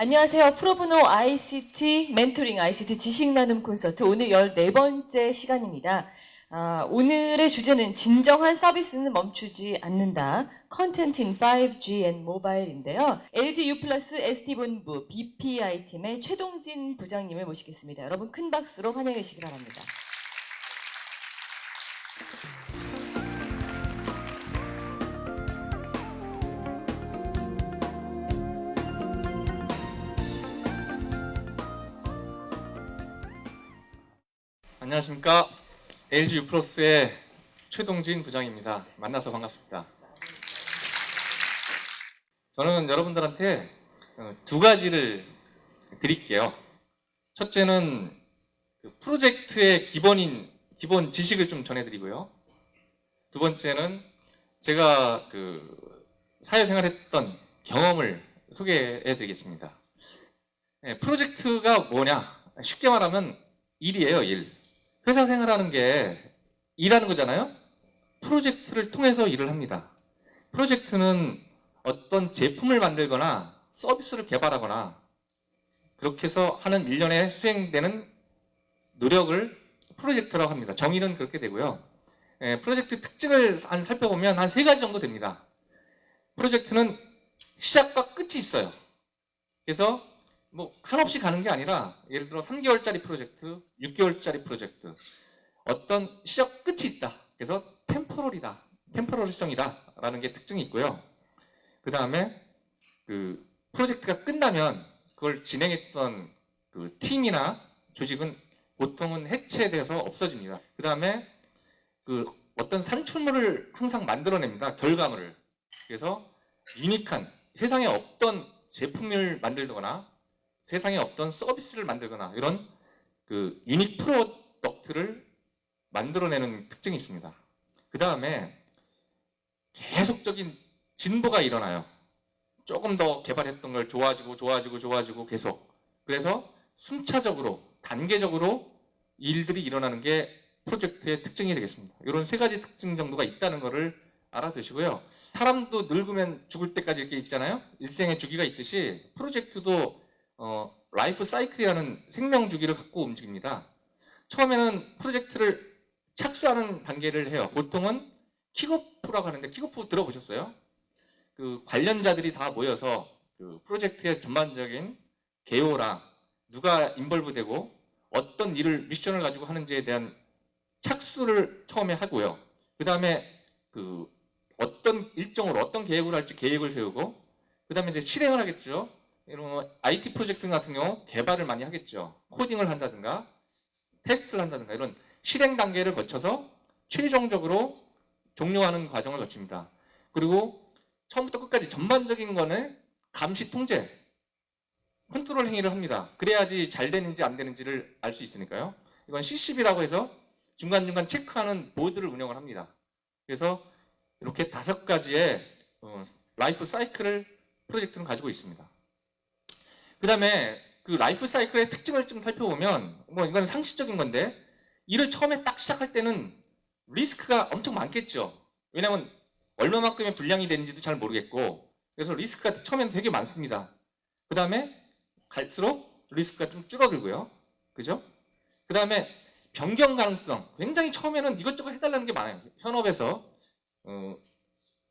안녕하세요. 프로보노 ICT 멘토링 ICT 지식 나눔 콘서트 오늘 14번째 시간입니다. 오늘의 주제는 진정한 서비스는 멈추지 않는다. Content in 5G and Mobile인데요. LG U 플러스 SD본부 BPI 팀의 최동진 부장님을 모시겠습니다. 여러분 큰 박수로 환영해 주시기 바랍니다. 안녕하십니까. LG U 플러스의 최동진 부장입니다. 만나서 반갑습니다. 저는 여러분들한테 두 가지를 드릴게요. 첫째는 프로젝트의 기본 지식을 좀 전해드리고요. 두 번째는 제가 사회생활했던 경험을 소개해드리겠습니다. 프로젝트가 뭐냐? 쉽게 말하면 일이에요, 일. 회사 생활하는 게 일하는 거잖아요. 프로젝트를 통해서 일을 합니다. 프로젝트는 어떤 제품을 만들거나 서비스를 개발하거나 그렇게 해서 하는 일련에 수행되는 노력을 프로젝트라고 합니다. 정의는 그렇게 되고요. 프로젝트 특징을 살펴보면 한 3가지 정도 됩니다. 프로젝트는 시작과 끝이 있어요. 그래서 한없이 가는 게 아니라 예를 들어 3개월짜리 프로젝트, 6개월짜리 프로젝트 어떤 시작 끝이 있다. 그래서 템포럴이다. 템포럴성이다 라는 게 특징이 있고요. 그 다음에 프로젝트가 끝나면 그걸 진행했던 팀이나 조직은 보통은 해체돼서 없어집니다. 그 다음에 어떤 산출물을 항상 만들어냅니다. 결과물을. 그래서 유니크한 세상에 없던 제품을 만들거나 세상에 없던 서비스를 만들거나 이런 유닉 프로덕트를 만들어내는 특징이 있습니다. 그 다음에 계속적인 진보가 일어나요. 조금 더 개발했던 걸 좋아지고 계속. 그래서 순차적으로 단계적으로 일들이 일어나는 게 프로젝트의 특징이 되겠습니다. 이런 3가지 특징 정도가 있다는 것을 알아두시고요. 사람도 늙으면 죽을 때까지 이렇게 있잖아요. 일생의 주기가 있듯이 프로젝트도 라이프 사이클이라는 생명 주기를 갖고 움직입니다. 처음에는 프로젝트를 착수하는 단계를 해요. 보통은 킥오프라고 하는데 킥오프 들어보셨어요? 관련자들이 다 모여서 프로젝트의 전반적인 개요랑 누가 인벌브되고 어떤 일을 미션을 가지고 하는지에 대한 착수를 처음에 하고요. 그 다음에 어떤 일정으로 어떤 계획을 할지 계획을 세우고 그 다음에 이제 실행을 하겠죠. 이런 IT 프로젝트 같은 경우 개발을 많이 하겠죠. 코딩을 한다든가 테스트를 한다든가 이런 실행 단계를 거쳐서 최종적으로 종료하는 과정을 거칩니다. 그리고 처음부터 끝까지 전반적인 거는 감시 통제, 컨트롤 행위를 합니다. 그래야지 잘 되는지 안 되는지를 알 수 있으니까요. 이건 CCB라고 해서 중간중간 체크하는 보드를 운영을 합니다. 그래서 이렇게 5가지의 라이프 사이클을 프로젝트는 가지고 있습니다. 그 다음에 라이프 사이클의 특징을 좀 살펴보면 이건 상식적인 건데 일을 처음에 딱 시작할 때는 리스크가 엄청 많겠죠. 왜냐하면 얼마만큼의 분량이 되는지도 잘 모르겠고 그래서 리스크가 처음에는 되게 많습니다. 그 다음에 갈수록 리스크가 좀 줄어들고요. 그죠? 그 다음에 변경 가능성 굉장히 처음에는 이것저것 해달라는 게 많아요. 현업에서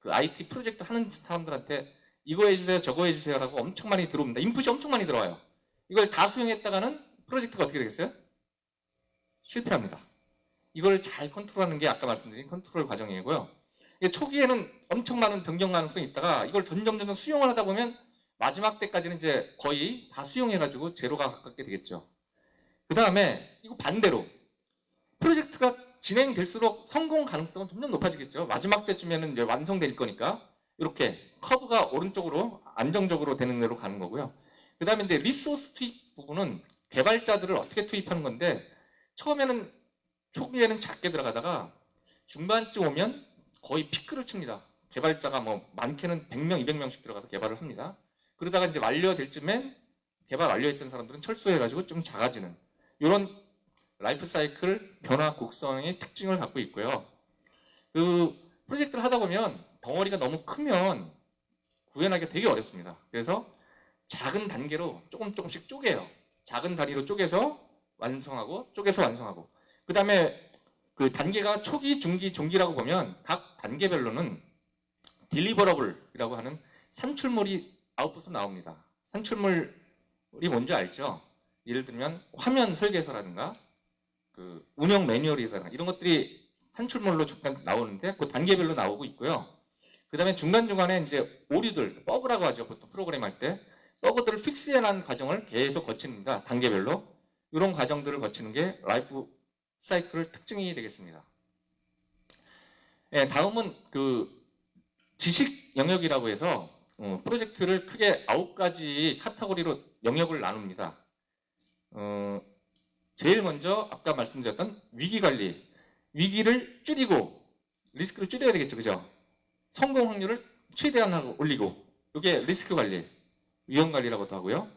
IT 프로젝트 하는 사람들한테 이거 해주세요 저거 해주세요 라고 엄청 많이 들어옵니다. 인풋이 엄청 많이 들어와요. 이걸 다 수행했다가는 프로젝트가 어떻게 되겠어요? 실패합니다. 이걸 잘 컨트롤하는 게 아까 말씀드린 컨트롤 과정이고요. 초기에는 엄청 많은 변경 가능성이 있다가 이걸 점점 수용을 하다 보면 마지막 때까지는 이제 거의 다 수용해가지고 제로가 가깝게 되겠죠. 그 다음에 이거 반대로 프로젝트가 진행될수록 성공 가능성은 점점 높아지겠죠. 마지막 때쯤에는 이제 완성될 거니까 이렇게 커브가 오른쪽으로 안정적으로 되는 대로 가는 거고요. 그 다음에 이제 리소스 투입 부분은 개발자들을 어떻게 투입하는 건데 처음에는 초기에는 작게 들어가다가 중반쯤 오면 거의 피크를 칩니다. 개발자가 많게는 100명, 200명씩 들어가서 개발을 합니다. 그러다가 이제 완료될 쯤엔 개발 완료했던 사람들은 철수해가지고 좀 작아지는 이런 라이프 사이클 변화 곡선의 특징을 갖고 있고요. 프로젝트를 하다 보면 덩어리가 너무 크면 구현하기가 되게 어렵습니다. 그래서 작은 단계로 조금씩 쪼개요. 작은 단위로 쪼개서 완성하고 쪼개서 완성하고. 그 다음에 그 단계가 초기, 중기, 종기라고 보면 각 단계별로는 딜리버러블이라고 하는 산출물이 아웃풋으로 나옵니다. 산출물이 뭔지 알죠? 예를 들면 화면 설계서라든가 그 운영 매뉴얼이라든가 이런 것들이 산출물로 잠깐 나오는데 그 단계별로 나오고 있고요. 그 다음에 중간중간에 이제 오류들, 버그라고 하죠. 보통 프로그램 할 때. 버그들을 픽스해내는 과정을 계속 거칩니다. 단계별로. 이런 과정들을 거치는 게 라이프 사이클 특징이 되겠습니다. 예, 다음은 그 지식 영역이라고 해서 프로젝트를 크게 9가지 카테고리로 영역을 나눕니다. 제일 먼저 아까 말씀드렸던 위기관리. 위기를 줄이고 리스크를 줄여야 되겠죠. 그죠? 성공 확률을 최대한 하고 올리고 이게 리스크 관리, 위험 관리라고도 하고요.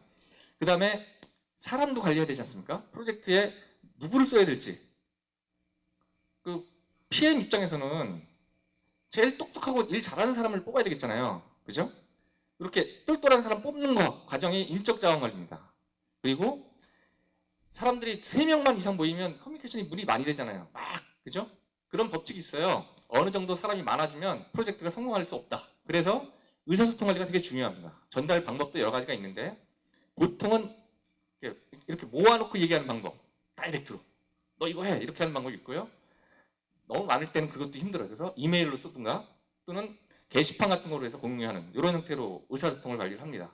그 다음에 사람도 관리해야 되지 않습니까? 프로젝트에 누구를 써야 될지. 그 PM 입장에서는 제일 똑똑하고 일 잘하는 사람을 뽑아야 되겠잖아요. 그죠? 이렇게 똘똘한 사람 뽑는 거 과정이 인적 자원 관리입니다. 그리고 사람들이 3명만 이상 모이면 커뮤니케이션이 문이 많이 되잖아요. 막, 그죠? 그런 법칙이 있어요. 어느 정도 사람이 많아지면 프로젝트가 성공할 수 없다. 그래서 의사소통 관리가 되게 중요합니다. 전달 방법도 여러 가지가 있는데 보통은 이렇게 모아놓고 얘기하는 방법, 다이렉트로 너 이거 해 이렇게 하는 방법이 있고요. 너무 많을 때는 그것도 힘들어요. 그래서 이메일로 쏘든가 또는 게시판 같은 거로 해서 공유하는 이런 형태로 의사소통을 관리를 합니다.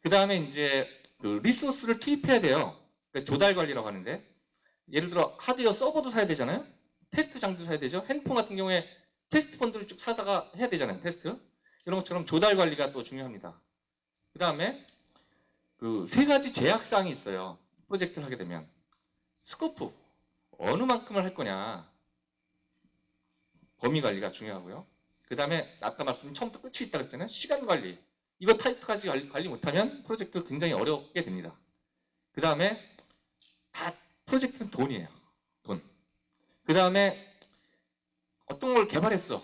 그 다음에 이제 그 리소스를 투입해야 돼요. 그러니까 조달 관리라고 하는데 예를 들어 하드웨어 서버도 사야 되잖아요. 테스트 장비도 사야 되죠. 핸드폰 같은 경우에 테스트 펀드를 쭉 사다가 해야 되잖아요. 테스트. 이런 것처럼 조달 관리가 또 중요합니다. 그 다음에 그 3가지 제약사항이 있어요. 프로젝트를 하게 되면. 스코프. 어느 만큼을 할 거냐. 범위 관리가 중요하고요. 그 다음에 아까 말씀드린 처음부터 끝이 있다고 했잖아요. 시간 관리. 이거 타이트까지 관리 못하면 프로젝트 굉장히 어렵게 됩니다. 그 다음에 다 프로젝트는 돈이에요. 돈. 그 다음에 어떤 걸 개발했어.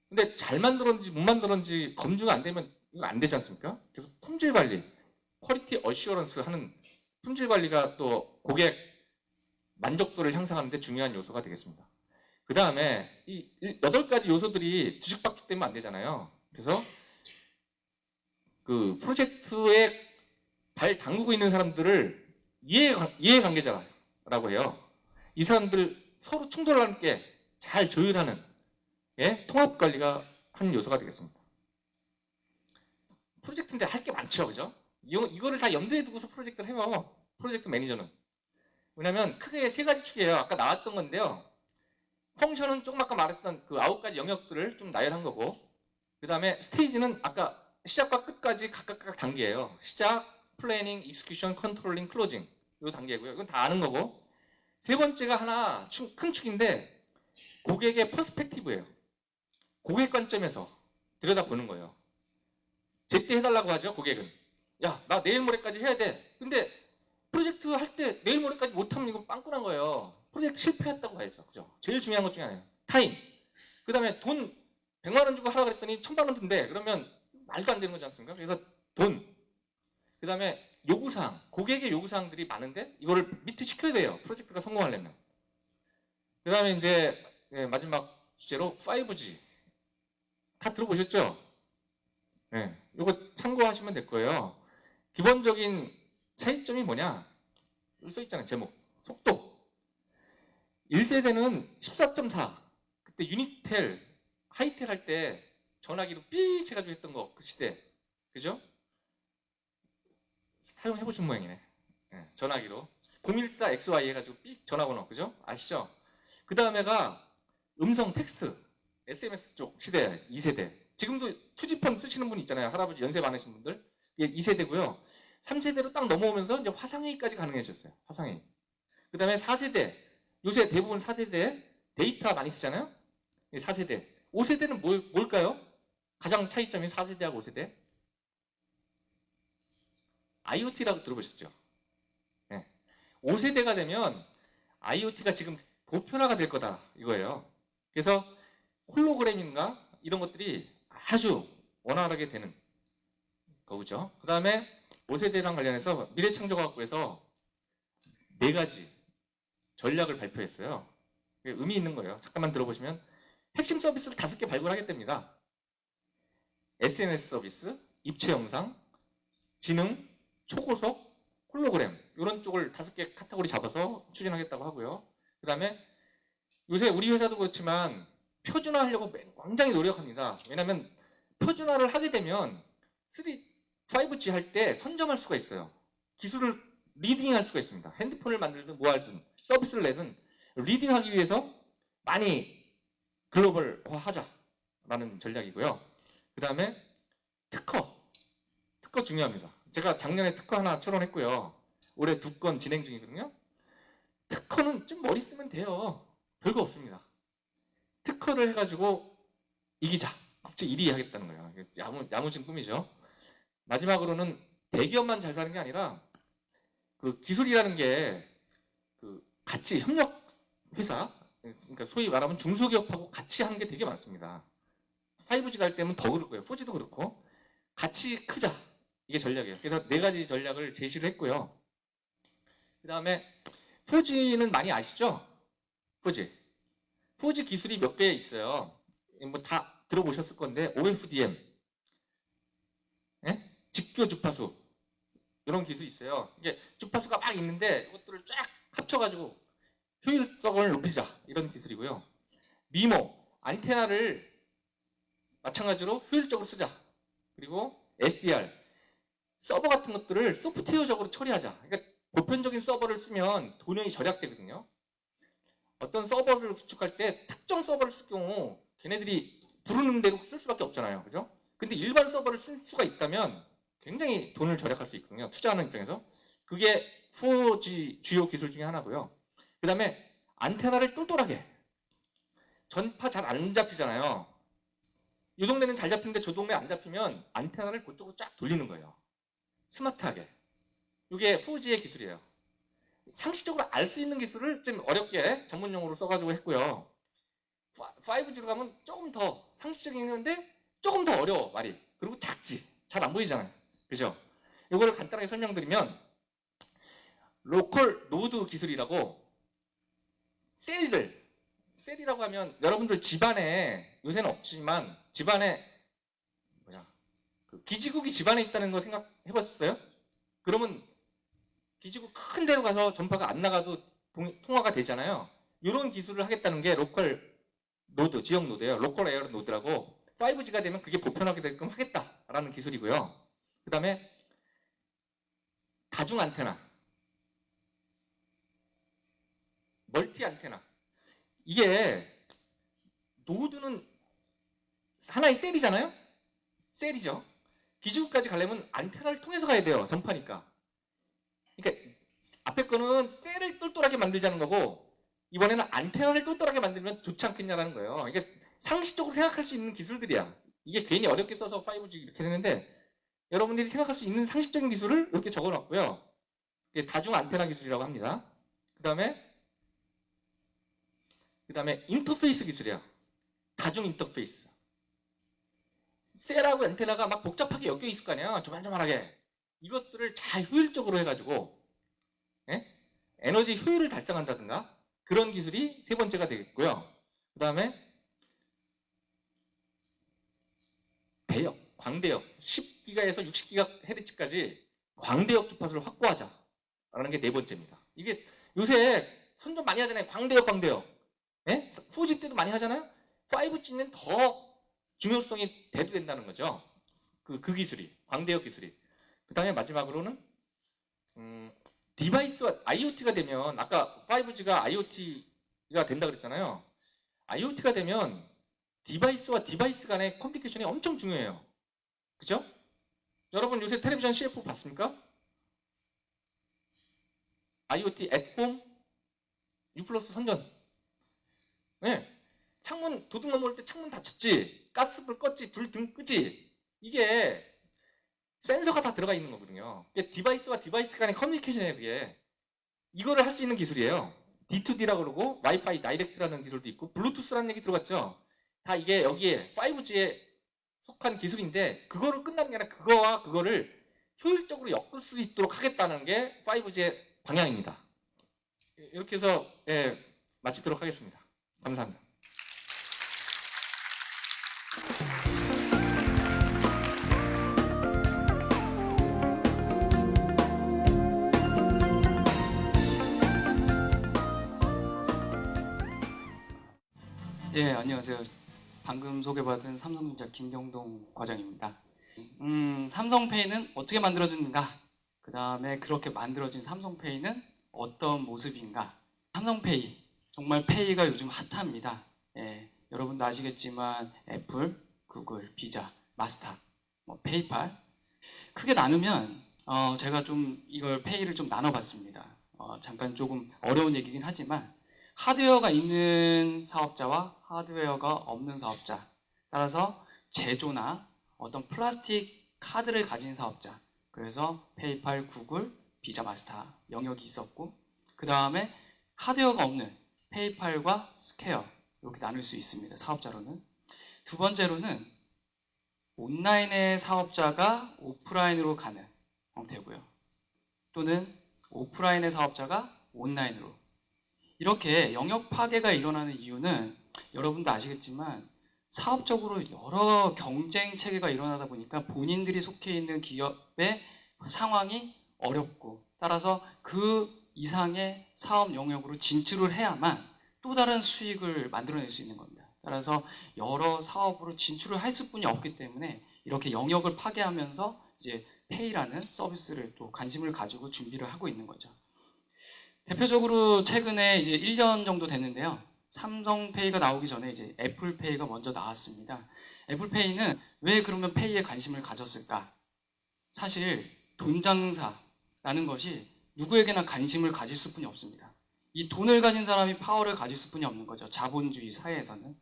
근데 잘 만들었는지 못 만들었는지 검증이 안 되면 이거 안 되지 않습니까? 그래서 품질 관리, 퀄리티 어시어런스 하는 품질 관리가 또 고객 만족도를 향상하는 데 중요한 요소가 되겠습니다. 그 다음에 이 8가지 요소들이 뒤죽박죽되면 안 되잖아요. 그래서 그 프로젝트에 발 담그고 있는 사람들을 이해관계자라고 해요. 이 사람들 서로 충돌하는 게 잘 조율하는 통합 관리가 한 요소가 되겠습니다. 프로젝트인데 할 게 많죠, 그죠? 이거를 다 염두에 두고서 프로젝트를 해요. 프로젝트 매니저는. 왜냐하면 크게 3가지 축이에요. 아까 나왔던 건데요. 펑션은 조금 아까 말했던 그 9가지 영역들을 좀 나열한 거고, 그 다음에 스테이지는 아까 시작과 끝까지 각각 단계예요. 시작, 플래닝, 익스큐션, 컨트롤링, 클로징. 이 단계고요. 이건 다 아는 거고. 3번째가 하나 큰 축인데 고객의 퍼스펙티브예요. 고객 관점에서 들여다보는 거예요. 제때 해달라고 하죠, 고객은. 야, 나 내일 모레까지 해야 돼. 근데 프로젝트 할 때 내일 모레까지 못하면 이건 빵꾸난 거예요. 프로젝트 실패했다고 해서. 그죠? 제일 중요한 것 중에 하나예요. 타임. 그 다음에 돈 100만 원 주고 하라 그랬더니 1000만 원 든대. 그러면 말도 안 되는 거지 않습니까? 그래서 돈. 그 다음에 요구사항. 고객의 요구사항들이 많은데 이거를 미트시켜야 돼요. 프로젝트가 성공하려면. 그 다음에 이제 마지막 주제로 5G. 다 들어보셨죠? 네. 이거 참고하시면 될 거예요. 기본적인 차이점이 뭐냐? 여기 써 있잖아요. 제목. 속도. 1세대는 14.4. 그때 유니텔, 하이텔 할 때 전화기로 삑 해가지고 했던 거. 그 시대. 그죠? 사용해보신 모양이네. 네, 전화기로. 014XY 해가지고 삑 전화번호. 그죠? 아시죠? 그 다음에가 음성 텍스트. SMS 쪽 시대 2세대. 지금도 투지폰 쓰시는 분 있잖아요. 할아버지 연세 많으신 분들. 이게 2세대고요. 3세대로 딱 넘어오면서 이제 화상회의까지 가능해졌어요. 화상회의. 그 다음에 4세대. 요새 대부분 4세대 데이터 많이 쓰잖아요. 4세대. 5세대는 뭘까요? 가장 차이점이 4세대하고 5세대. IoT라고 들어보셨죠? 네. 5세대가 되면 IoT가 지금 보편화가 될 거다 이거예요. 그래서 홀로그램인가 이런 것들이 아주 원활하게 되는 거죠. 그 다음에 5세대랑 관련해서 미래창조과학부에서 4가지 전략을 발표했어요. 의미 있는 거예요. 잠깐만 들어보시면 핵심 서비스를 5개 발굴하겠답니다. SNS 서비스, 입체 영상, 지능, 초고속, 홀로그램 이런 쪽을 5개 카테고리 잡아서 추진하겠다고 하고요. 그 다음에 요새 우리 회사도 그렇지만 표준화하려고 굉장히 노력합니다. 왜냐하면 표준화를 하게 되면 5G 할 때 선점할 수가 있어요. 기술을 리딩할 수가 있습니다. 핸드폰을 만들든 뭐 하든 서비스를 내든 리딩하기 위해서 많이 글로벌화 하자라는 전략이고요. 그 다음에 특허 중요합니다. 제가 작년에 특허 하나 출원했고요. 올해 2건 진행 중이거든요. 특허는 좀 머리 쓰면 돼요. 별거 없습니다. 특허를 해가지고 이기자. 국제 1위 하겠다는 거예요. 야무진 꿈이죠. 마지막으로는 대기업만 잘 사는 게 아니라 그 기술이라는 게 그 같이 협력 회사, 그러니까 소위 말하면 중소기업하고 같이 하는 게 되게 많습니다. 5G 갈 때면 더 그럴 거예요. 4G도 그렇고 같이 크자. 이게 전략이에요. 그래서 4가지 전략을 제시를 했고요. 그 다음에 4G는 많이 아시죠? 4G. 4G 기술이 몇 개 있어요. 뭐 다 들어보셨을 건데 OFDM, 예? 직교 주파수 이런 기술이 있어요. 이게 주파수가 막 있는데 이것들을 쫙 합쳐가지고 효율성을 높이자 이런 기술이고요. 미모, 안테나를 마찬가지로 효율적으로 쓰자. 그리고 SDR, 서버 같은 것들을 소프트웨어적으로 처리하자. 그러니까 보편적인 서버를 쓰면 돈이 절약되거든요. 어떤 서버를 구축할 때 특정 서버를 쓸 경우 걔네들이 부르는 대로 쓸 수밖에 없잖아요. 그죠? 근데 일반 서버를 쓸 수가 있다면 굉장히 돈을 절약할 수 있거든요. 투자하는 입장에서. 그게 4G 주요 기술 중에 하나고요. 그 다음에 안테나를 똘똘하게. 전파 잘 안 잡히잖아요. 이 동네는 잘 잡히는데 저 동네 안 잡히면 안테나를 그쪽으로 쫙 돌리는 거예요. 스마트하게. 이게 4G의 기술이에요. 상식적으로 알 수 있는 기술을 좀 어렵게 전문 용어로 써가지고 했고요. 5G로 가면 조금 더 상식적인 건데 조금 더 어려워 말이. 그리고 작지. 잘 안 보이잖아요. 그죠? 이거를 간단하게 설명드리면 로컬 노드 기술이라고 셀이라고 하면 여러분들 집안에 요새는 없지만 집안에 그 기지국이 집안에 있다는 거 생각해 봤어요? 그러면 기지국 큰 데로 가서 전파가 안 나가도 통화가 되잖아요. 이런 기술을 하겠다는 게 로컬 노드, 지역 노드예요. 로컬 에어 노드라고 5G가 되면 그게 보편하게 되게끔 하겠다라는 기술이고요. 그 다음에 다중 안테나, 멀티 안테나. 이게 노드는 하나의 셀이잖아요? 셀이죠. 기지국까지 가려면 안테나를 통해서 가야 돼요. 전파니까. 그러니까 앞에 거는 셀을 똘똘하게 만들자는 거고 이번에는 안테나를 똘똘하게 만들면 좋지 않겠냐라는 거예요. 이게 상식적으로 생각할 수 있는 기술들이야. 이게 괜히 어렵게 써서 5G 이렇게 되는데 여러분들이 생각할 수 있는 상식적인 기술을 이렇게 적어놨고요. 이게 다중 안테나 기술이라고 합니다. 그 다음에 인터페이스 기술이야. 다중 인터페이스. 셀하고 안테나가 막 복잡하게 엮여 있을 거 아니야. 조만조만하게. 이것들을 잘 효율적으로 해가지고 예? 에너지 효율을 달성한다든가 그런 기술이 3번째가 되겠고요. 그 다음에 대역, 광대역 10기가에서 60GHz까지 광대역 주파수를 확보하자라는 게 4번째입니다. 이게 요새 선전 많이 하잖아요. 광대역. 예? 4G 때도 많이 하잖아요. 5G는 더 중요성이 대두된다는 거죠. 그 기술이, 광대역 기술이. 그 다음에 마지막으로는 디바이스와 IoT가 되면 아까 5G가 IoT가 된다 그랬잖아요. IoT가 되면 디바이스와 디바이스 간의 커뮤니케이션이 엄청 중요해요. 그죠? 여러분 요새 텔레비전 CF 봤습니까? IoT at home U 플러스 선전. 네. 창문 도둑 넘어올 때 창문 닫혔지, 가스불 껐지, 불 등 끄지. 이게 센서가 다 들어가 있는 거거든요. 이게 디바이스와 디바이스 간의 커뮤니케이션이에요. 그게 이거를 할 수 있는 기술이에요. D2D라고 그러고 와이파이 다이렉트라는 기술도 있고 블루투스라는 얘기 들어갔죠. 다 이게 여기에 5G에 속한 기술인데 그거를 끝나는 게 아니라 그거와 그거를 효율적으로 엮을 수 있도록 하겠다는 게 5G의 방향입니다. 이렇게 해서 마치도록 하겠습니다. 감사합니다. 예, 안녕하세요. 방금 소개받은 삼성전자 김경동 과장입니다. 삼성페이는 어떻게 만들어지는가? 그 다음에 그렇게 만들어진 삼성페이는 어떤 모습인가? 삼성페이, 정말 페이가 요즘 핫합니다. 예, 여러분도 아시겠지만 애플, 구글, 비자, 마스터, 페이팔 크게 나누면 제가 좀 이걸 페이를 좀 나눠봤습니다. 잠깐 조금 어려운 얘기긴 하지만 하드웨어가 있는 사업자와 하드웨어가 없는 사업자, 따라서 제조나 어떤 플라스틱 카드를 가진 사업자, 그래서 페이팔, 구글, 비자, 마스터 영역이 있었고, 그 다음에 하드웨어가 없는 페이팔과 스퀘어 이렇게 나눌 수 있습니다. 사업자로는. 두 번째로는 온라인의 사업자가 오프라인으로 가는 형태고요. 또는 오프라인의 사업자가 온라인으로. 이렇게 영역 파괴가 일어나는 이유는 여러분도 아시겠지만 사업적으로 여러 경쟁 체계가 일어나다 보니까 본인들이 속해 있는 기업의 상황이 어렵고, 따라서 그 이상의 사업 영역으로 진출을 해야만 또 다른 수익을 만들어낼 수 있는 겁니다. 따라서 여러 사업으로 진출을 할 수뿐이 없기 때문에 이렇게 영역을 파괴하면서 이제 페이라는 서비스를 또 관심을 가지고 준비를 하고 있는 거죠. 대표적으로 최근에 이제 1년 정도 됐는데요. 삼성페이가 나오기 전에 이제 애플페이가 먼저 나왔습니다. 애플페이는 왜 그러면 페이에 관심을 가졌을까? 사실 돈 장사라는 것이 누구에게나 관심을 가질 수뿐이 없습니다. 이 돈을 가진 사람이 파워를 가질 수뿐이 없는 거죠. 자본주의 사회에서는.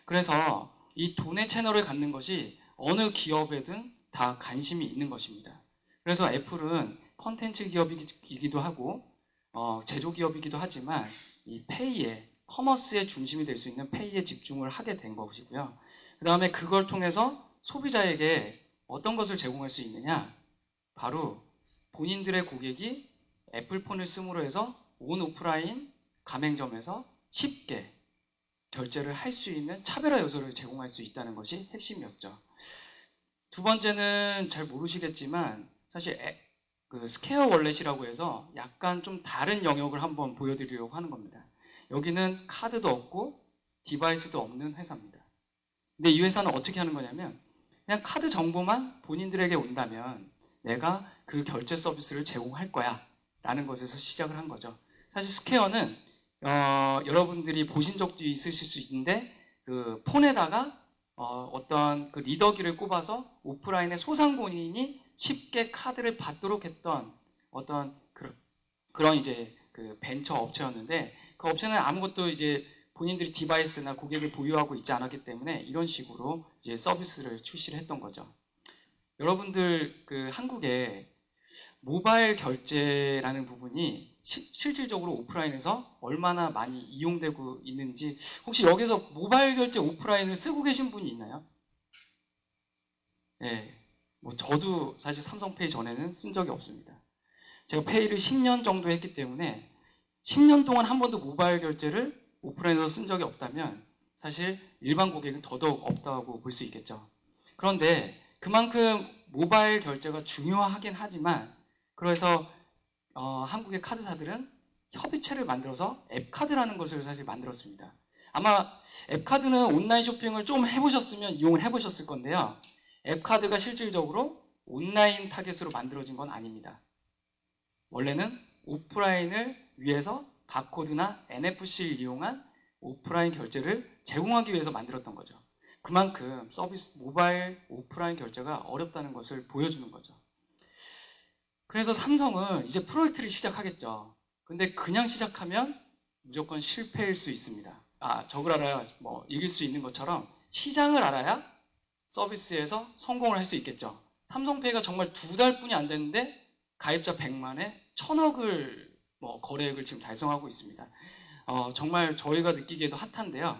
그래서 이 돈의 채널을 갖는 것이 어느 기업에든 다 관심이 있는 것입니다. 그래서 애플은 컨텐츠 기업이기도 하고 제조 기업이기도 하지만 이 페이에, 커머스의 중심이 될 수 있는 페이에 집중을 하게 된 것이고요. 그 다음에 그걸 통해서 소비자에게 어떤 것을 제공할 수 있느냐? 바로 본인들의 고객이 애플폰을 쓰므로 해서 온 오프라인 가맹점에서 쉽게 결제를 할 수 있는 차별화 요소를 제공할 수 있다는 것이 핵심이었죠. 두 번째는 잘 모르시겠지만 사실 그 스퀘어 월렛이라고 해서 약간 좀 다른 영역을 한번 보여드리려고 하는 겁니다. 여기는 카드도 없고 디바이스도 없는 회사입니다. 근데 이 회사는 어떻게 하는 거냐면 그냥 카드 정보만 본인들에게 온다면 내가 그 결제 서비스를 제공할 거야 라는 것에서 시작을 한 거죠. 사실 스퀘어는 여러분들이 보신 적도 있으실 수 있는데 그 폰에다가 어떤 그 리더기를 꼽아서 오프라인의 소상공인이 쉽게 카드를 받도록 했던 어떤 그런 이제 그 벤처 업체였는데, 그 업체는 아무것도 이제 본인들이 디바이스나 고객을 보유하고 있지 않았기 때문에 이런 식으로 이제 서비스를 출시를 했던 거죠. 여러분들 그 한국에 모바일 결제라는 부분이 실질적으로 오프라인에서 얼마나 많이 이용되고 있는지, 혹시 여기서 모바일 결제 오프라인을 쓰고 계신 분이 있나요? 네. 저도 사실 삼성페이 전에는 쓴 적이 없습니다. 제가 페이를 10년 정도 했기 때문에 10년 동안 한 번도 모바일 결제를 오프라인에서 쓴 적이 없다면 사실 일반 고객은 더더욱 없다고 볼 수 있겠죠. 그런데 그만큼 모바일 결제가 중요하긴 하지만, 그래서 한국의 카드사들은 협의체를 만들어서 앱카드라는 것을 사실 만들었습니다. 아마 앱카드는 온라인 쇼핑을 좀 해보셨으면 이용을 해보셨을 건데요. 앱카드가 실질적으로 온라인 타겟으로 만들어진 건 아닙니다. 원래는 오프라인을 위해서 바코드나 NFC를 이용한 오프라인 결제를 제공하기 위해서 만들었던 거죠. 그만큼 서비스 모바일 오프라인 결제가 어렵다는 것을 보여주는 거죠. 그래서 삼성은 이제 프로젝트를 시작하겠죠. 근데 그냥 시작하면 무조건 실패일 수 있습니다. 저걸 알아야 이길 수 있는 것처럼 시장을 알아야 서비스에서 성공을 할 수 있겠죠. 삼성페이가 정말 2달뿐이 안 됐는데 가입자 100만에 1000억을 거래액을 지금 달성하고 있습니다. 정말 저희가 느끼기에도 핫한데요.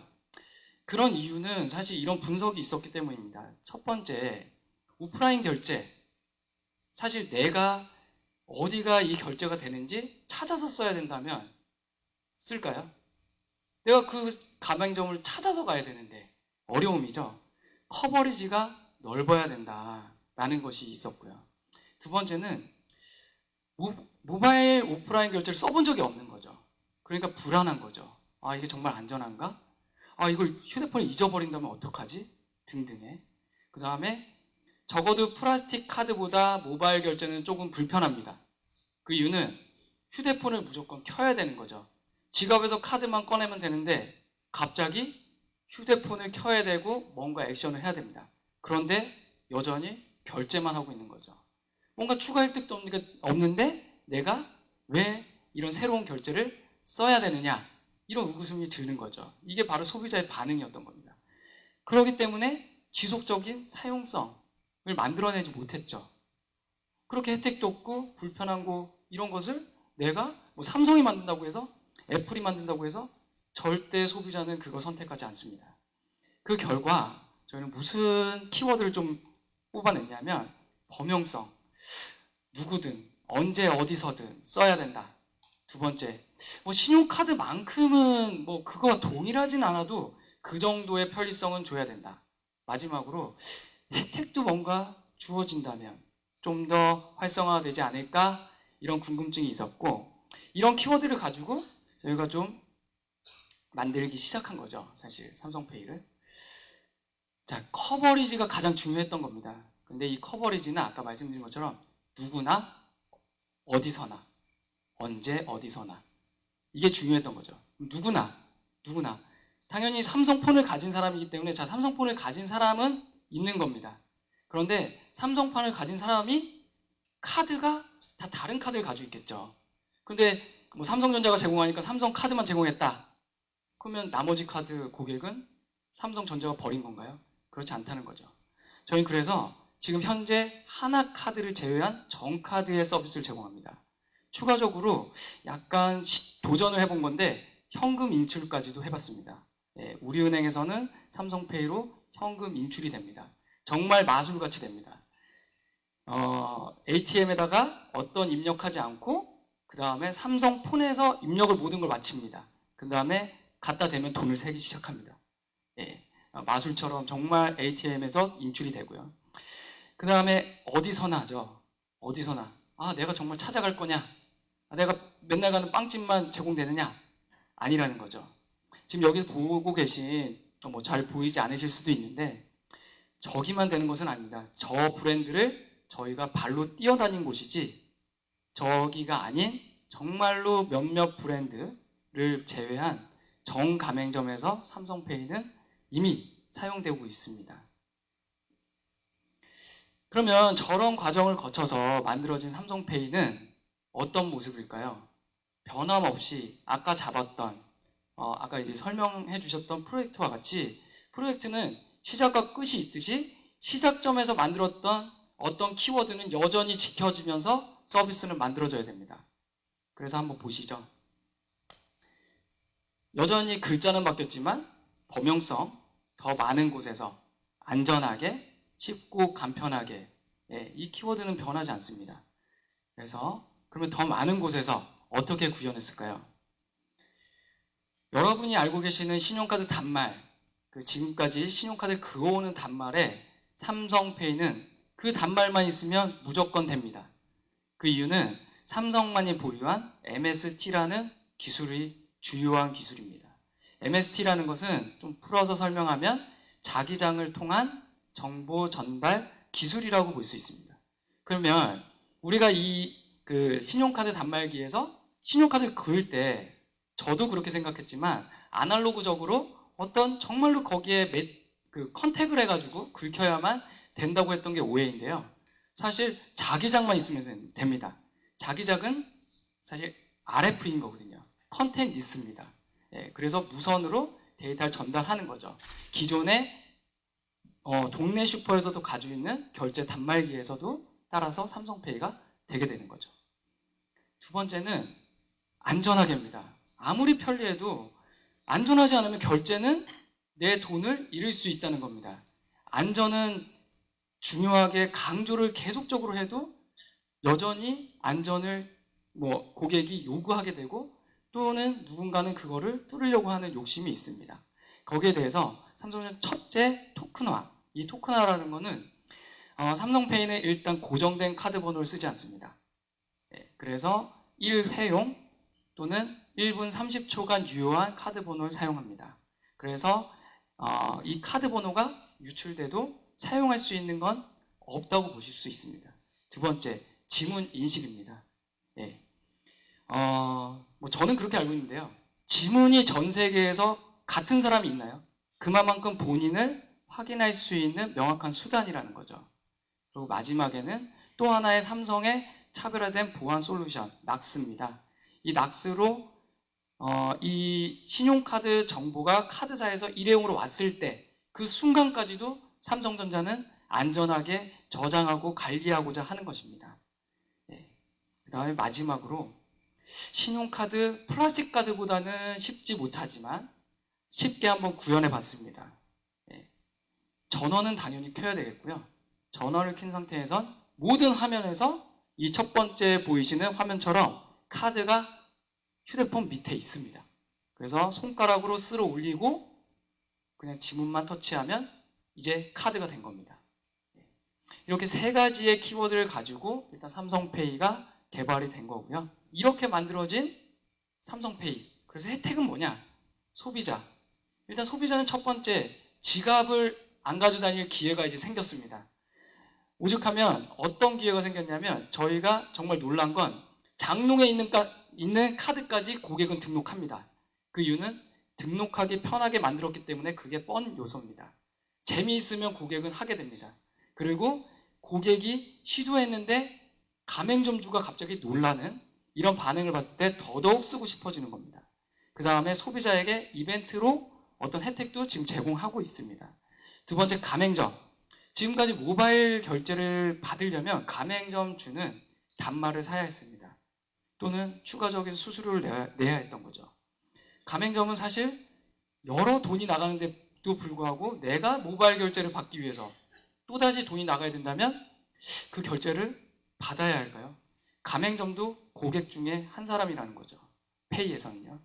그런 이유는 사실 이런 분석이 있었기 때문입니다. 첫 번째, 오프라인 결제. 사실 내가 어디가 이 결제가 되는지 찾아서 써야 된다면 쓸까요? 내가 그 가맹점을 찾아서 가야 되는데 어려움이죠. 커버리지가 넓어야 된다라는 것이 있었고요. 두 번째는 모바일 오프라인 결제를 써본 적이 없는 거죠. 그러니까 불안한 거죠. 아, 이게 정말 안전한가? 아, 이걸 휴대폰을 잊어버린다면 어떡하지? 등등의. 그 다음에 적어도 플라스틱 카드보다 모바일 결제는 조금 불편합니다. 그 이유는 휴대폰을 무조건 켜야 되는 거죠. 지갑에서 카드만 꺼내면 되는데 갑자기 휴대폰을 켜야 되고 뭔가 액션을 해야 됩니다. 그런데 여전히 결제만 하고 있는 거죠. 뭔가 추가 혜택도 없는데 내가 왜 이런 새로운 결제를 써야 되느냐, 이런 의구심이 드는 거죠. 이게 바로 소비자의 반응이었던 겁니다. 그렇기 때문에 지속적인 사용성을 만들어내지 못했죠. 그렇게 혜택도 없고 불편한 거 이런 것을 내가 뭐 삼성이 만든다고 해서, 애플이 만든다고 해서 절대 소비자는 그거 선택하지 않습니다. 그 결과 저희는 무슨 키워드를 좀 뽑아냈냐면 범용성, 누구든 언제 어디서든 써야 된다. 두 번째, 뭐 신용카드만큼은 뭐 그거와 동일하진 않아도 그 정도의 편리성은 줘야 된다. 마지막으로 혜택도 뭔가 주어진다면 좀 더 활성화되지 않을까, 이런 궁금증이 있었고, 이런 키워드를 가지고 저희가 좀 만들기 시작한 거죠. 사실 삼성페이를. 자, 커버리지가 가장 중요했던 겁니다. 근데 이 커버리지는 아까 말씀드린 것처럼 누구나 어디서나 언제 어디서나 이게 중요했던 거죠. 누구나 당연히 삼성폰을 가진 사람이기 때문에, 자, 삼성폰을 가진 사람은 있는 겁니다. 그런데 삼성폰을 가진 사람이 카드가 다 다른 카드를 가지고 있겠죠. 근데 뭐 삼성전자가 제공하니까 삼성 카드만 제공했다. 그러면 나머지 카드 고객은 삼성전자가 버린 건가요? 그렇지 않다는 거죠. 저희는 그래서 지금 현재 하나카드를 제외한 전카드의 서비스를 제공합니다. 추가적으로 약간 도전을 해본 건데 현금 인출까지도 해봤습니다. 예, 우리은행에서는 삼성페이로 현금 인출이 됩니다. 정말 마술같이 됩니다. ATM에다가 어떤 입력하지 않고 그 다음에 삼성폰에서 입력을 모든 걸 마칩니다. 그 다음에 갖다 대면 돈을 세기 시작합니다. 예, 마술처럼 정말 ATM에서 인출이 되고요. 그 다음에 어디서나죠. 어디서나. 아, 내가 정말 찾아갈 거냐? 아, 내가 맨날 가는 빵집만 제공되느냐? 아니라는 거죠. 지금 여기서 보고 계신, 뭐 잘 보이지 않으실 수도 있는데 저기만 되는 것은 아닙니다. 저 브랜드를 저희가 발로 뛰어다닌 곳이지 저기가 아닌 정말로 몇몇 브랜드를 제외한 정가맹점에서 삼성페이는 이미 사용되고 있습니다. 그러면 저런 과정을 거쳐서 만들어진 삼성페이는 어떤 모습일까요? 변함없이 아까 잡았던, 아까 이제 설명해 주셨던 프로젝트와 같이, 프로젝트는 시작과 끝이 있듯이 시작점에서 만들었던 어떤 키워드는 여전히 지켜지면서 서비스는 만들어져야 됩니다. 그래서 한번 보시죠. 여전히 글자는 바뀌었지만 범용성, 더 많은 곳에서 안전하게, 쉽고 간편하게, 예, 이 키워드는 변하지 않습니다. 그래서 그러면 더 많은 곳에서 어떻게 구현했을까요? 여러분이 알고 계시는 신용카드 단말, 그 지금까지 신용카드를 그어오는 단말에 삼성페이는 그 단말만 있으면 무조건 됩니다. 그 이유는 삼성만이 보유한 MST라는 기술이 주요한 기술입니다. MST라는 것은 좀 풀어서 설명하면 자기장을 통한 정보 전달 기술이라고 볼 수 있습니다. 그러면 우리가 그 신용카드 단말기에서 신용카드를 그을 때 저도 그렇게 생각했지만 아날로그적으로 어떤 정말로 거기에 그 컨택을 해가지고 긁혀야만 된다고 했던 게 오해인데요. 사실 자기장만 있으면 됩니다. 자기장은 사실 RF인 거거든요. 컨택 리스입니다. 예, 그래서 무선으로 데이터를 전달하는 거죠. 기존의 동네 슈퍼에서도 가지고 있는 결제 단말기에서도 따라서 삼성페이가 되게 되는 거죠. 두 번째는 안전하게입니다. 아무리 편리해도 안전하지 않으면 결제는 내 돈을 잃을 수 있다는 겁니다. 안전은 중요하게 강조를 계속적으로 해도 여전히 안전을 고객이 요구하게 되고 또는 누군가는 그거를 뚫으려고 하는 욕심이 있습니다. 거기에 대해서 삼성전자 첫째 토큰화. 이 토큰화라는 거는 삼성페이는 일단 고정된 카드 번호를 쓰지 않습니다. 그래서 1회용 또는 1분 30초간 유효한 카드 번호를 사용합니다. 그래서 이 카드 번호가 유출돼도 사용할 수 있는 건 없다고 보실 수 있습니다. 두 번째, 지문 인식입니다. 저는 그렇게 알고 있는데요. 지문이 전 세계에서 같은 사람이 있나요? 그만큼 본인을 확인할 수 있는 명확한 수단이라는 거죠. 그리고 마지막에는 또 하나의 삼성의 차별화된 보안 솔루션, 낙스입니다. 이 낙스로 이 신용카드 정보가 카드사에서 일회용으로 왔을 때 그 순간까지도 삼성전자는 안전하게 저장하고 관리하고자 하는 것입니다. 그 다음에 마지막으로 신용카드, 플라스틱 카드보다는 쉽지 못하지만 쉽게 한번 구현해 봤습니다. 전원은 당연히 켜야 되겠고요. 전원을 켠 상태에선 모든 화면에서 이 첫 번째 보이시는 화면처럼 카드가 휴대폰 밑에 있습니다. 그래서 손가락으로 쓸어 올리고 그냥 지문만 터치하면 이제 카드가 된 겁니다. 이렇게 세 가지의 키워드를 가지고 일단 삼성페이가 개발이 된 거고요. 이렇게 만들어진 삼성페이. 그래서 혜택은 뭐냐? 소비자. 일단 소비자는 첫 번째, 지갑을 안 가지고 다닐 기회가 이제 생겼습니다. 오죽하면 어떤 기회가 생겼냐면 저희가 정말 놀란 건 장롱에 있는 카드까지 고객은 등록합니다. 그 이유는 등록하기 편하게 만들었기 때문에 그게 뻔 요소입니다. 재미있으면 고객은 하게 됩니다. 그리고 고객이 시도했는데 가맹점주가 갑자기 놀라는 이런 반응을 봤을 때 더더욱 쓰고 싶어지는 겁니다. 그 다음에 소비자에게 이벤트로 어떤 혜택도 지금 제공하고 있습니다. 두 번째, 가맹점. 지금까지 모바일 결제를 받으려면 가맹점주는 단말을 사야 했습니다. 또는 추가적인 수수료를 내야 했던 거죠. 가맹점은 사실 여러 돈이 나가는데도 불구하고 내가 모바일 결제를 받기 위해서 또다시 돈이 나가야 된다면 그 결제를 받아야 할까요? 가맹점도 고객 중에 한 사람이라는 거죠. 페이에서는요.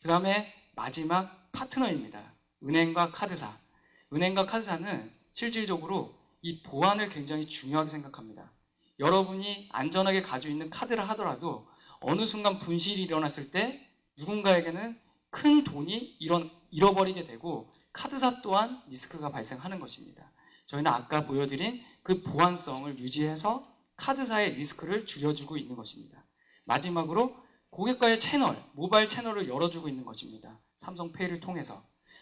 그 다음에 마지막 파트너입니다. 은행과 카드사. 은행과 카드사는 실질적으로 이 보안을 굉장히 중요하게 생각합니다. 여러분이 안전하게 가지고 있는 카드를 하더라도 어느 순간 분실이 일어났을 때 누군가에게는 큰 돈이 잃어버리게 되고 카드사 또한 리스크가 발생하는 것입니다. 저희는 아까 보여드린 그 보안성을 유지해서 카드사의 리스크를 줄여주고 있는 것입니다. 마지막으로 고객과의 채널, 모바일 채널을 열어주고 있는 것입니다. 삼성페이를 통해서.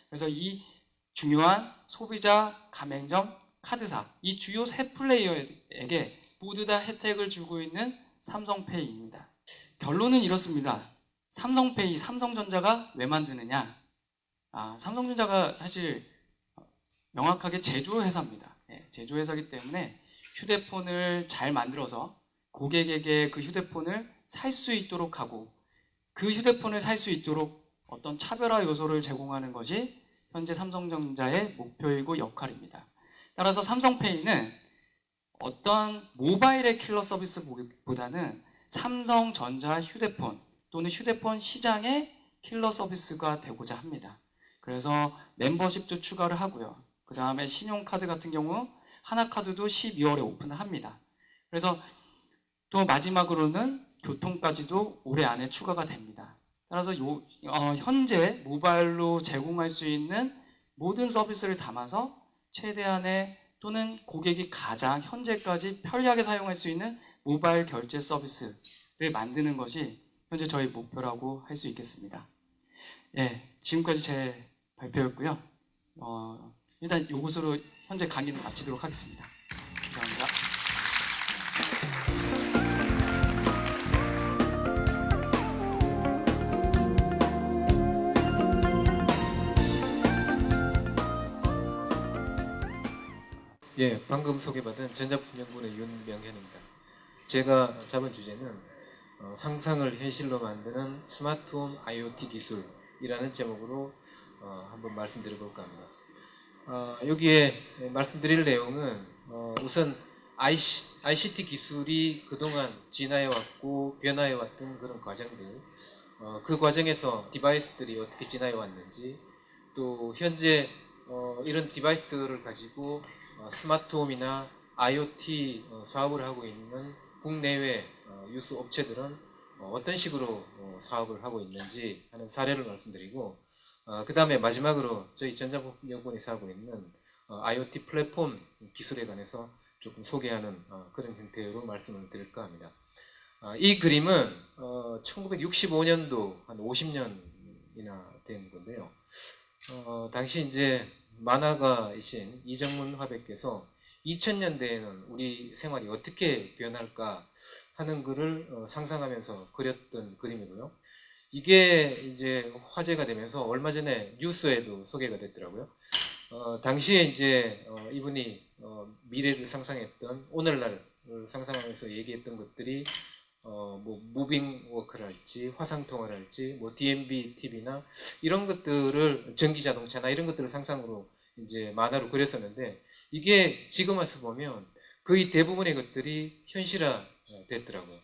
그래서 이 중요한 소비자, 가맹점, 카드사, 이 주요 세 플레이어에게 모두 다 혜택을 주고 있는 삼성페이입니다. 결론은 이렇습니다. 삼성페이, 삼성전자가 왜 만드느냐? 삼성전자가 사실 명확하게 제조회사입니다. 제조회사이기 때문에 휴대폰을 잘 만들어서 고객에게 그 휴대폰을 살 수 있도록 하고 그 휴대폰을 살 수 있도록 어떤 차별화 요소를 제공하는 것이 현재 삼성전자의 목표이고 역할입니다. 따라서 삼성페이는 어떤 모바일의 킬러 서비스보다는 삼성전자 휴대폰 또는 휴대폰 시장의 킬러 서비스가 되고자 합니다. 그래서 멤버십도 추가를 하고요. 그 다음에 신용카드 같은 경우 하나카드도 12월에 오픈을 합니다. 그래서 또 마지막으로는 교통까지도 올해 안에 추가가 됩니다. 따라서 현재 모바일로 제공할 수 있는 모든 서비스를 담아서 최대한의 또는 고객이 가장 현재까지 편리하게 사용할 수 있는 모바일 결제 서비스를 만드는 것이 현재 저희 목표라고 할 수 있겠습니다. 지금까지 제 발표였고요. 일단 이것으로 현재 강의는 마치도록 하겠습니다. 감사합니다. 방금 소개받은 전자품연구원의 윤명현입니다. 제가 잡은 주제는 상상을 현실로 만드는 스마트홈 IoT 기술이라는 제목으로 한번 말씀드려 볼까 합니다. 여기에 말씀드릴 내용은 우선 ICT 기술이 그동안 진화해왔고 변화해왔던 그런 과정들, 그 과정에서 디바이스들이 어떻게 진화해왔는지, 또 현재 이런 디바이스들을 가지고 스마트홈이나 IoT 사업을 하고 있는 국내외 유수 업체들은 어떤 식으로 사업을 하고 있는지 하는 사례를 말씀드리고, 그 다음에 마지막으로 저희 전자부품연구원이 사업하고 있는 IoT 플랫폼 기술에 관해서 조금 소개하는 그런 형태로 말씀을 드릴까 합니다. 이 그림은 1965년도 한 50년이나 된 건데요. 당시 이제 만화가이신 이정문 화백께서 2000년대에는 우리 생활이 어떻게 변할까 하는 글을 상상하면서 그렸던 그림이고요. 이게 이제 화제가 되면서 얼마 전에 뉴스에도 소개가 됐더라고요. 당시에 이제 이분이 미래를 상상했던 오늘날을 상상하면서 얘기했던 것들이 뭐 무빙 워크랄지 화상통화랄지 뭐 DMB TV나 이런 것들을 전기 자동차나 이런 것들을 상상으로 이제 만화로 그렸었는데, 이게 지금 와서 보면 거의 대부분의 것들이 현실화 됐더라고요.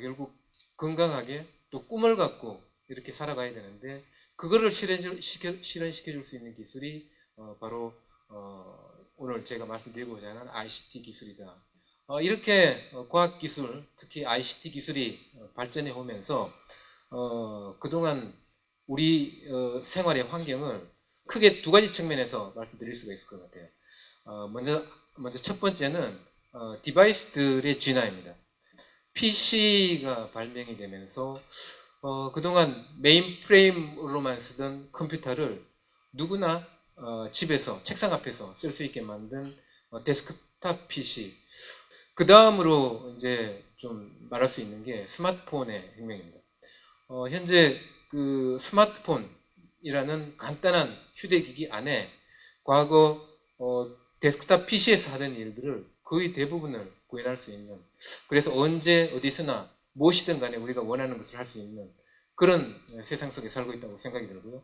결국 건강하게 또 꿈을 갖고 이렇게 살아가야 되는데, 그거를 실현시켜 줄 수 있는 기술이 바로 오늘 제가 말씀드리고자 하는 ICT 기술이다. 이렇게 과학기술, 특히 ICT 기술이 발전해 오면서 그동안 우리 생활의 환경을 크게 두 가지 측면에서 말씀드릴 수가 있을 것 같아요. 먼저 첫 번째는 디바이스들의 진화입니다. PC가 발명이 되면서 그동안 메인프레임으로만 쓰던 컴퓨터를 누구나 집에서 책상 앞에서 쓸 수 있게 만든 데스크탑 PC, 그 다음으로 이제 좀 말할 수 있는 게 스마트폰의 혁명입니다. 현재 그 스마트폰이라는 간단한 휴대기기 안에 과거 데스크탑 PC에서 하던 일들을 거의 대부분을 구현할 수 있는, 그래서 언제 어디서나 무엇이든 간에 우리가 원하는 것을 할 수 있는 그런 세상 속에 살고 있다고 생각이 들고요.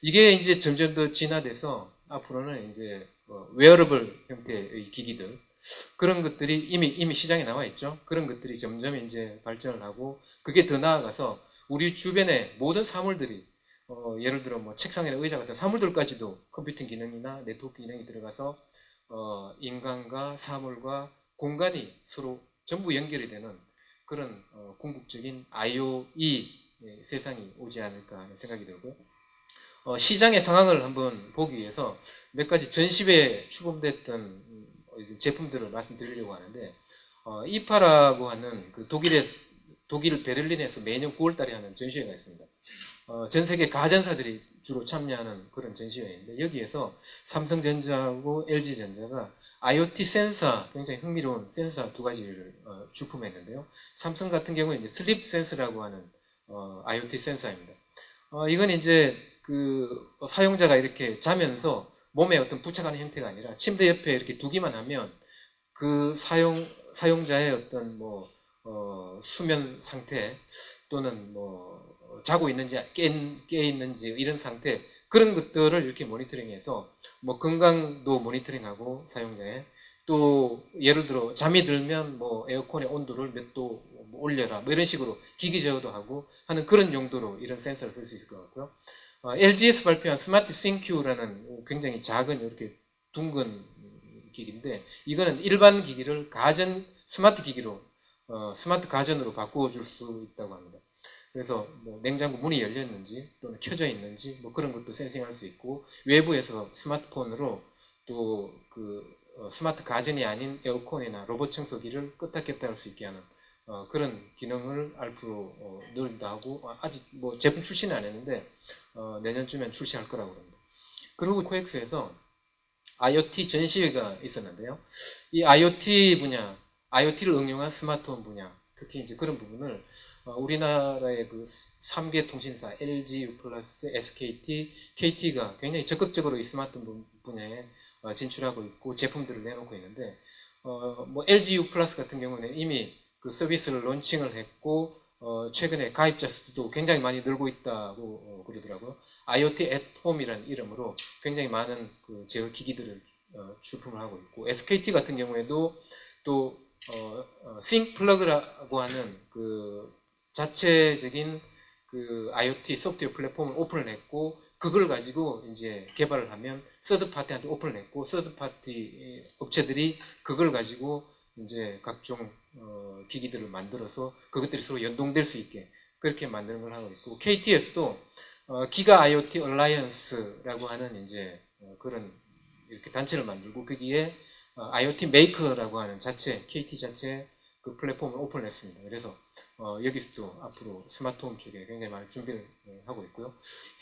이게 이제 점점 더 진화돼서 앞으로는 이제 웨어러블 형태의 기기들, 그런 것들이 이미 시장에 나와 있죠. 그런 것들이 점점 이제 발전을 하고, 그게 더 나아가서 우리 주변의 모든 사물들이 예를 들어 뭐 책상이나 의자 같은 사물들까지도 컴퓨팅 기능이나 네트워크 기능이 들어가서 인간과 사물과 공간이 서로 전부 연결이 되는 그런 궁극적인 IoE 세상이 오지 않을까 하는 생각이 들고요. 시장의 상황을 한번 보기 위해서 몇 가지 전시회에 출범됐던 제품들을 말씀드리려고 하는데, 이파라고 하는 그 독일 베를린에서 매년 9월달에 하는 전시회가 있습니다. 전 세계 가전사들이 주로 참여하는 그런 전시회인데, 여기에서 삼성전자하고 LG전자가 IoT 센서, 굉장히 흥미로운 센서 두 가지를 출품했는데요. 삼성 같은 경우는 이제 슬립 센서라고 하는 IoT 센서입니다. 이건 이제 그 사용자가 이렇게 자면서 몸에 어떤 부착하는 형태가 아니라 침대 옆에 이렇게 두기만 하면 그 사용자의 어떤 뭐 수면 상태 또는 뭐 자고 있는지 깨 있는지 이런 상태, 그런 것들을 이렇게 모니터링해서 뭐 건강도 모니터링하고, 사용자의 또 예를 들어 잠이 들면 뭐 에어컨의 온도를 몇 도 올려라 뭐 이런 식으로 기기 제어도 하고 하는 그런 용도로 이런 센서를 쓸 수 있을 것 같고요. LG에서 발표한 스마트 싱큐라는 굉장히 작은 이렇게 둥근 기기인데, 이거는 일반 기기를 스마트 기기로 스마트 가전으로 바꾸어 줄 수 있다고 합니다. 그래서 뭐 냉장고 문이 열렸는지 또는 켜져 있는지 뭐 그런 것도 센싱할 수 있고, 외부에서 스마트폰으로 또 그 스마트 가전이 아닌 에어컨이나 로봇 청소기를 껐다 켰다 할 수 있게 하는 그런 기능을 앞으로 노린다 하고, 아직 뭐 제품 출시는 안 했는데 내년쯤엔 출시할 거라고 합니다. 그리고 코엑스에서 IoT 전시회가 있었는데요. 이 IoT 분야, IoT를 응용한 스마트홈 분야, 특히 이제 그런 부분을 우리나라의 그 3개 통신사 LG, U+, SKT, KT가 굉장히 적극적으로 이 스마트홈 분야에 진출하고 있고 제품들을 내놓고 있는데, 뭐 LG U+ 같은 경우는 이미 그 서비스를 론칭을 했고 최근에 가입자 수도 굉장히 많이 늘고 있다고 그러더라고요. IoT at Home이라는 이름으로 굉장히 많은 그 제어 기기들을 출품을 하고 있고, SKT 같은 경우에도 또 sync 플러그라고 하는 그 자체적인 그 IoT 소프트웨어 플랫폼을 오픈을 했고 그걸 가지고 이제 개발을 하면 서드 파티한테 오픈을 했고 서드 파티 업체들이 그걸 가지고 이제 각종 기기들을 만들어서 그것들이 서로 연동될 수 있게 그렇게 만드는 걸 하고 있고 KTS도 기가 IoT 얼라이언스라고 하는 이제 그런 이렇게 단체를 만들고 거기에 IoT 메이커라고 하는 자체 KT 자체 그 플랫폼을 오픈했습니다. 그래서 여기서도 앞으로 스마트홈 쪽에 굉장히 많은 준비를 하고 있고요.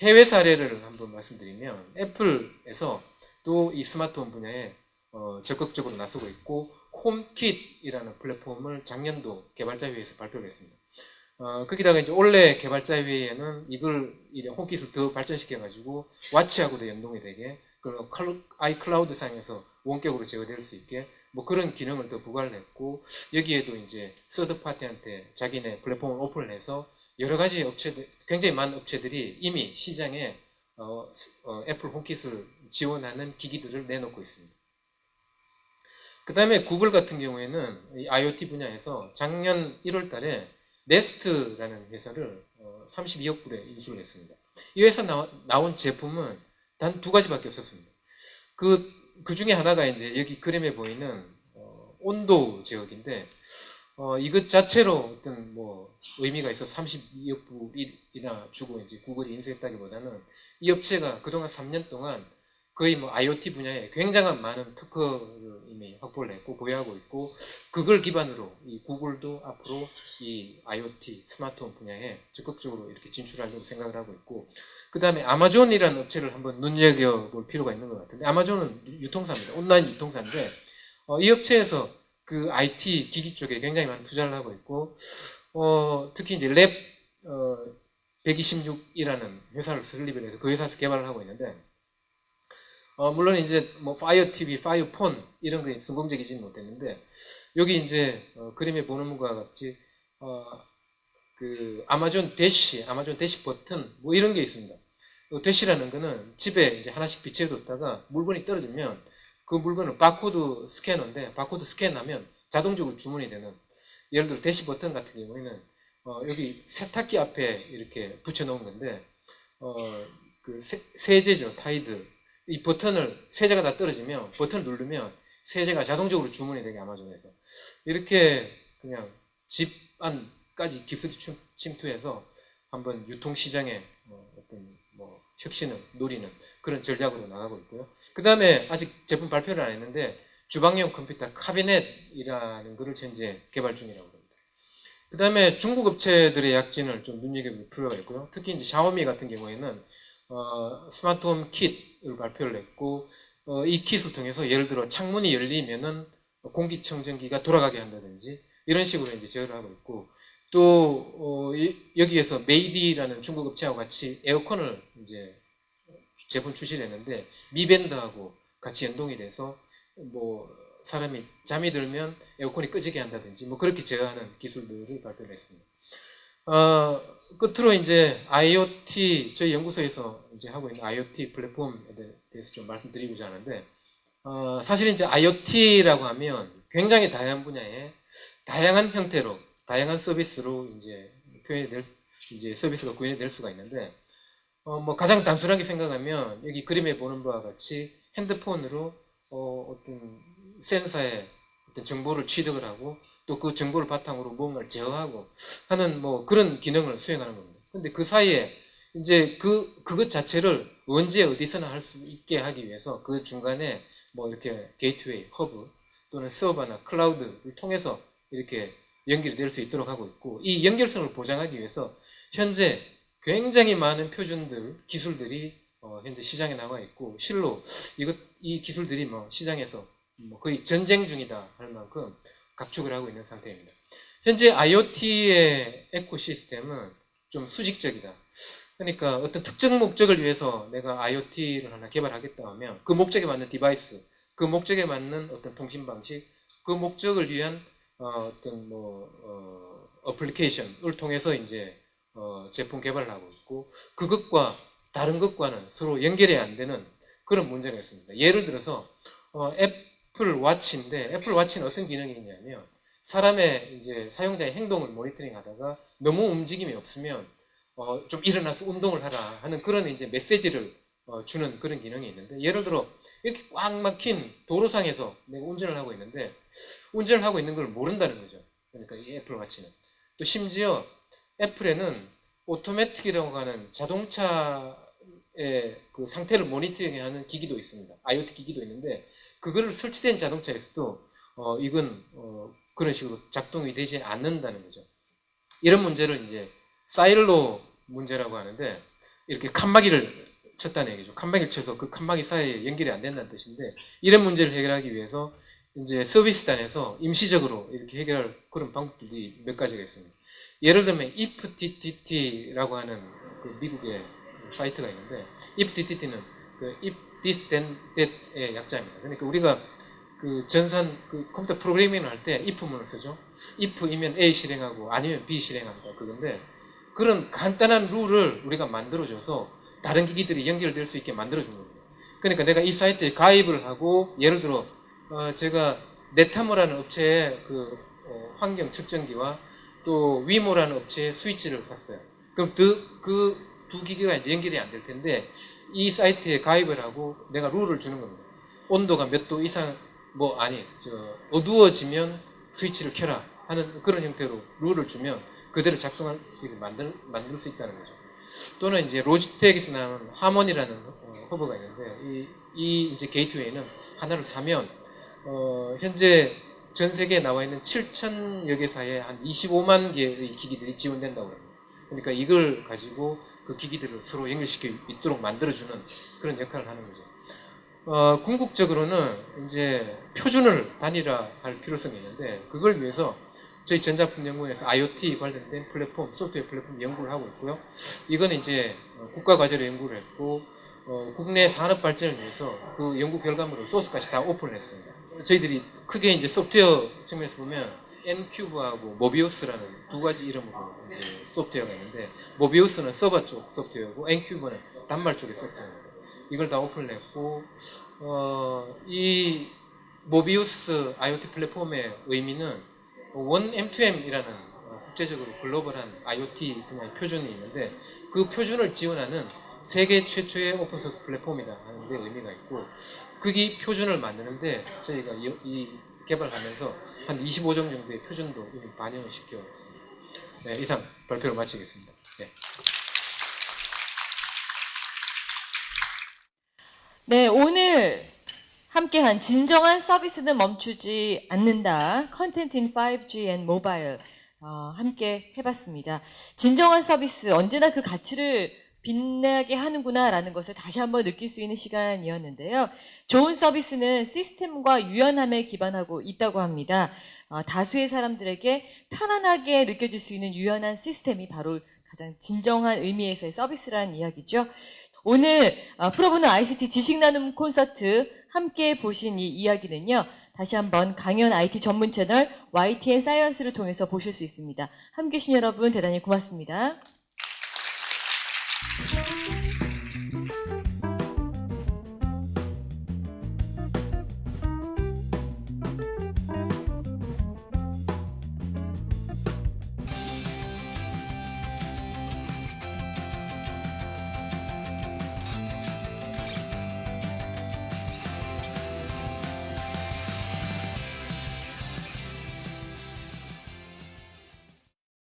해외 사례를 한번 말씀드리면 애플에서 또 이 스마트홈 분야에 적극적으로 나서고 있고 홈킷이라는 플랫폼을 작년도 개발자회의에서 발표를 했습니다. 거기다가 이제 올해 개발자회의에는 이걸 홈킷을 더 발전시켜가지고 와치하고도 연동이 되게 그리고 아이클라우드 상에서 원격으로 제어될 수 있게 뭐 그런 기능을 더 부과를 했고 여기에도 이제 서드 파티한테 자기네 플랫폼을 오픈을 해서 여러 가지 업체들 굉장히 많은 업체들이 이미 시장에 애플 홈킷을 지원하는 기기들을 내놓고 있습니다. 그 다음에 구글 같은 경우에는 이 IoT 분야에서 작년 1월 달에 네스트라는 회사를 32억 불에 인수를 했습니다. 이 회사 나온 제품은 단 두 가지밖에 없었습니다. 그 중에 하나가 이제 여기 그림에 보이는 온도 제어기인데 이것 자체로 어떤 뭐 의미가 있어 32억 불이나 주고 이제 구글이 인수했다기보다는 이 업체가 그동안 3년 동안 거의 뭐 IoT 분야에 굉장한 많은 특허를 이미 확보를 했고 보유하고 있고 그걸 기반으로 이 구글도 앞으로 이 IoT 스마트홈 분야에 적극적으로 이렇게 진출하려고 생각을 하고 있고 그 다음에 아마존이라는 업체를 한번 눈여겨볼 필요가 있는 것 같은데 아마존은 유통사입니다. 온라인 유통사인데 이 업체에서 그 IT 기기 쪽에 굉장히 많은 투자를 하고 있고 특히 이제 랩 126이라는 회사를 설립을 해서 그 회사에서 개발을 하고 있는데 물론 이제 뭐 파이어 TV, 파이어 폰 이런 게 성공적이지는 못했는데 여기 이제 그림에 보는 것과 같이 그 아마존 대시 버튼 뭐 이런 게 있습니다. 대시라는 거는 집에 이제 하나씩 비치해뒀다가 물건이 떨어지면 그 물건은 바코드 스캐너인데 바코드 스캔하면 자동적으로 주문이 되는 예를 들어 대시 버튼 같은 경우에는 여기 세탁기 앞에 이렇게 붙여놓은 건데 그 세제죠 타이드 이 버튼을 세제가 다 떨어지면 버튼을 누르면 세제가 자동적으로 주문이 되게 아마존에서 이렇게 그냥 집 안까지 깊숙이 침투해서 한번 유통시장에 어떤 뭐 혁신을 노리는 그런 전략으로 나가고 있고요. 그 다음에 아직 제품 발표를 안 했는데 주방용 컴퓨터 카비넷이라는 것을 현재 개발 중이라고 합니다. 그 다음에 중국 업체들의 약진을 좀 눈여겨볼 필요가 있고요. 특히 이제 샤오미 같은 경우에는 스마트홈 킷을 발표를 했고 이 킷을 통해서 예를 들어 창문이 열리면은 공기청정기가 돌아가게 한다든지 이런 식으로 이제 제어를 하고 있고 또 여기에서 메이디라는 중국 업체하고 같이 에어컨을 이제 제품 출시를 했는데 미밴드하고 같이 연동이 돼서 뭐 사람이 잠이 들면 에어컨이 꺼지게 한다든지 뭐 그렇게 제어하는 기술들을 발표를 했습니다. 끝으로 이제 IoT 저희 연구소에서 이제 하고 있는 IoT 플랫폼에 대해서 좀 말씀드리고자 하는데 사실 이제 IoT라고 하면 굉장히 다양한 분야에 다양한 형태로 다양한 서비스로 이제 이제 서비스가 구현이 될 수가 있는데 뭐 가장 단순하게 생각하면 여기 그림에 보는 바와 같이 핸드폰으로 어떤 센서에 어떤 정보를 취득을 하고 또 그 정보를 바탕으로 무언가를 제어하고 하는 뭐 그런 기능을 수행하는 겁니다. 근데 그 사이에 이제 그것 자체를 언제 어디서나 할 수 있게 하기 위해서 그 중간에 뭐 이렇게 게이트웨이, 허브 또는 서버나 클라우드를 통해서 이렇게 연결이 될 수 있도록 하고 있고 이 연결성을 보장하기 위해서 현재 굉장히 많은 표준들, 기술들이 현재 시장에 나와 있고 실로 이 기술들이 뭐 시장에서 뭐 거의 전쟁 중이다 할 만큼 각축을 하고 있는 상태입니다. 현재 IoT의 에코시스템은 좀 수직적이다. 그러니까 어떤 특정 목적을 위해서 내가 IoT를 하나 개발하겠다 하면 그 목적에 맞는 디바이스, 그 목적에 맞는 어떤 통신 방식, 그 목적을 위한 어떤 어플리케이션을 통해서 이제 제품 개발을 하고 있고 그것과 다른 것과는 서로 연결이 안 되는 그런 문제가 있습니다. 예를 들어서 애플 워치인데 애플 워치는 어떤 기능이 있냐면 사람의 이제 사용자의 행동을 모니터링 하다가 너무 움직임이 없으면 좀 일어나서 운동을 하라 하는 그런 이제 메시지를 주는 그런 기능이 있는데 예를 들어 이렇게 꽉 막힌 도로상에서 내가 운전을 하고 있는데 운전을 하고 있는 걸 모른다는 거죠. 그러니까 이 애플 워치는 또 심지어 애플에는 오토매틱이라고 하는 자동차의 그 상태를 모니터링하는 기기도 있습니다. IoT 기기도 있는데 그거를 설치된 자동차에서도 이건 그런 식으로 작동이 되지 않는다는 거죠. 이런 문제를 이제 사일로 문제라고 하는데 이렇게 칸막이를 쳤다는 얘기죠. 칸막이를 쳐서 그 칸막이 사이에 연결이 안 된다는 뜻인데 이런 문제를 해결하기 위해서 이제 서비스단에서 임시적으로 이렇게 해결할 그런 방법들이 몇 가지가 있습니다. 예를 들면 iftt라고 하는 그 미국의 사이트가 있는데 iftt는 그 if this then that의 약자입니다. 그러니까 우리가 그 전산 그 컴퓨터 프로그래밍을 할 때 if문을 쓰죠. if이면 A 실행하고 아니면 B 실행합니다. 그건데 그런 간단한 룰을 우리가 만들어줘서 다른 기기들이 연결될 수 있게 만들어준 겁니다. 그러니까 내가 이 사이트에 가입을 하고 예를 들어 제가 네타모라는 업체의 그 환경 측정기와 또 위모라는 업체의 스위치를 샀어요. 그럼 그 두 기기가 이제 연결이 안 될 텐데 이 사이트에 가입을 하고 내가 룰을 주는 겁니다. 온도가 몇 도 이상 어두워지면 스위치를 켜라 하는 그런 형태로 룰을 주면 그대로 작성할 수 있게 만들 수 있다는 거죠. 또는 이제 로지텍에서 나온 하모니라는 허브가 있는데 이 이제 게이트웨이는 하나를 사면 현재 전 세계에 나와 있는 7,000여 개사에 한 25만 개의 기기들이 지원된다고 합니다. 그러니까 이걸 가지고 그 기기들을 서로 연결시켜 있도록 만들어주는 그런 역할을 하는 거죠. 궁극적으로는 이제 표준을 단일화할 필요성이 있는데 그걸 위해서 저희 전자품연구원에서 IoT 관련된 플랫폼, 소프트웨어 플랫폼 연구를 하고 있고요. 이건 이제 국가 과제로 연구를 했고 국내 산업 발전을 위해서 그 연구 결과물을 소스까지 다 오픈을 했습니다. 저희들이 크게 이제 소프트웨어 측면에서 보면 N큐브하고 모비우스라는 두 가지 이름으로 이제 소프트웨어가 있는데 모비우스는 서버 쪽 소프트웨어고 N큐브는 단말 쪽의 소프트웨어입니다. 이걸 다 오픈을 했고 이 모비우스 IoT 플랫폼의 의미는 원 M2M이라는 국제적으로 글로벌한 IoT 분야의 표준이 있는데 그 표준을 지원하는 세계 최초의 오픈소스 플랫폼이다 하는 데 의미가 있고 그게 표준을 만드는데 저희가 이 개발하면서 한 25종 정도의 표준도 이미 반영을 시켰습니다. 네, 이상 발표를 마치겠습니다. 네. 네, 오늘 함께한 진정한 서비스는 멈추지 않는다. Content in 5G and Mobile 함께 해봤습니다. 진정한 서비스 언제나 그 가치를 빛나게 하는구나라는 것을 다시 한번 느낄 수 있는 시간이었는데요. 좋은 서비스는 시스템과 유연함에 기반하고 있다고 합니다. 다수의 사람들에게 편안하게 느껴질 수 있는 유연한 시스템이 바로 가장 진정한 의미에서의 서비스라는 이야기죠. 오늘 풀어보는 ICT 지식나눔 콘서트 함께 보신 이 이야기는요. 다시 한번 강연 IT 전문 채널 YTN 사이언스를 통해서 보실 수 있습니다. 함께해 주신 여러분 대단히 고맙습니다.